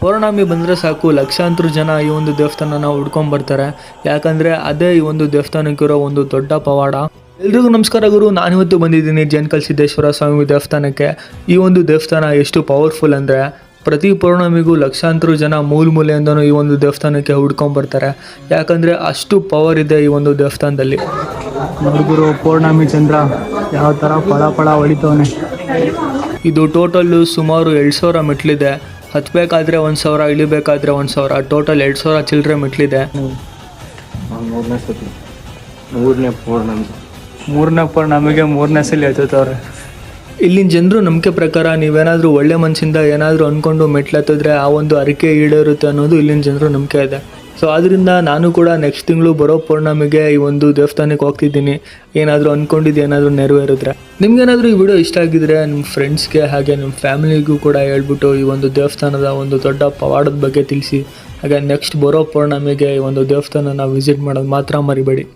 ಪೌರ್ಣಮಿ ಬಂದರೆ ಸಾಕು ಲಕ್ಷಾಂತರ ಜನ ಈ ಒಂದು ದೇವಸ್ಥಾನನ ಹುಡ್ಕೊಂಡ್ ಬರ್ತಾರೆ. ಯಾಕಂದರೆ ಅದೇ ಈ ಒಂದು ದೇವಸ್ಥಾನಕ್ಕಿರೋ ಒಂದು ದೊಡ್ಡ ಪವಾಡ. ಎಲ್ರಿಗೂ ನಮಸ್ಕಾರ ಗುರು, ನಾನಿವತ್ತು ಬಂದಿದ್ದೀನಿ ಜೇನ್ಕಲ್ ಸಿದ್ದೇಶ್ವರ ಸ್ವಾಮಿ ದೇವಸ್ಥಾನಕ್ಕೆ. ಈ ಒಂದು ದೇವಸ್ಥಾನ ಎಷ್ಟು ಪವರ್ಫುಲ್ ಅಂದರೆ ಪ್ರತಿ ಪೌರ್ಣಮಿಗೂ ಲಕ್ಷಾಂತರ ಜನ ಮೂಲೆಯಿಂದನೂ ಈ ಒಂದು ದೇವಸ್ಥಾನಕ್ಕೆ ಹುಡ್ಕೊಂಬರ್ತಾರೆ. ಯಾಕಂದರೆ ಅಷ್ಟು ಪವರ್ ಇದೆ ಈ ಒಂದು ದೇವಸ್ಥಾನದಲ್ಲಿ. ಹುಡುಗರು ಪೌರ್ಣಮಿ ಚಂದ್ರ ಯಾವ ಥರ ಫಳ ಹೊಡಿತವನೆ. ಇದು ಟೋಟಲ್ಲು ಸುಮಾರು 2000 ಮೆಟ್ಲಿದೆ. ಹತ್ತಬೇಕಾದ್ರೆ 1000, ಇಳಿಬೇಕಾದ್ರೆ 1000, ಟೋಟಲ್ 2000 ಚಿಲ್ಲರೆ ಮೆಟ್ಲಿದೆ. ಮೂರನೇ ಪೌರ್ಣಮಿಗೆ ಮೂರನೇ ಸಲ ಹತ್ತುತ್ತವ್ರೆ. ಇಲ್ಲಿನ ಜನರು ನಂಬಿಕೆ ಪ್ರಕಾರ ನೀವೇನಾದರೂ ಒಳ್ಳೆ ಮನಸ್ಸಿಂದ ಏನಾದರೂ ಅಂದ್ಕೊಂಡು ಮೆಟ್ಲತ್ತಿದ್ರೆ ಆ ಒಂದು ಅರಿಕೆ ಈಡೇರುತ್ತೆ ಅನ್ನೋದು ಇಲ್ಲಿನ ಜನರು ನಂಬಿಕೆ ಇದೆ. ಸೊ ಆದ್ದರಿಂದ ನಾನು ಕೂಡ ನೆಕ್ಸ್ಟ್ ತಿಂಗಳು ಬರೋ ಪೌರ್ಣಮಿಗೆ ಈ ಒಂದು ದೇವಸ್ಥಾನಕ್ಕೆ ಹೋಗ್ತಿದ್ದೀನಿ. ಏನಾದರೂ ಅಂದ್ಕೊಂಡಿದ್ದು ಏನಾದರೂ ನೆರವೇರಿದ್ರೆ. ನಿಮ್ಗೇನಾದರೂ ಈ ವಿಡಿಯೋ ಇಷ್ಟ ಆಗಿದ್ರೆ ನಿಮ್ಮ ಫ್ರೆಂಡ್ಸ್ಗೆ ಹಾಗೆ ನಿಮ್ಮ ಫ್ಯಾಮಿಲಿಗೂ ಕೂಡ ಹೇಳ್ಬಿಟ್ಟು ಈ ಒಂದು ದೇವಸ್ಥಾನದ ಒಂದು ದೊಡ್ಡ ಪವಾಡದ ಬಗ್ಗೆ ತಿಳಿಸಿ. ಹಾಗೆ ನೆಕ್ಸ್ಟ್ ಬರೋ ಪೌರ್ಣಮಿಗೆ ಈ ಒಂದು ದೇವಸ್ಥಾನನ ವಿಸಿಟ್ ಮಾಡೋದು ಮಾತ್ರ ಮರಿಬೇಡಿ.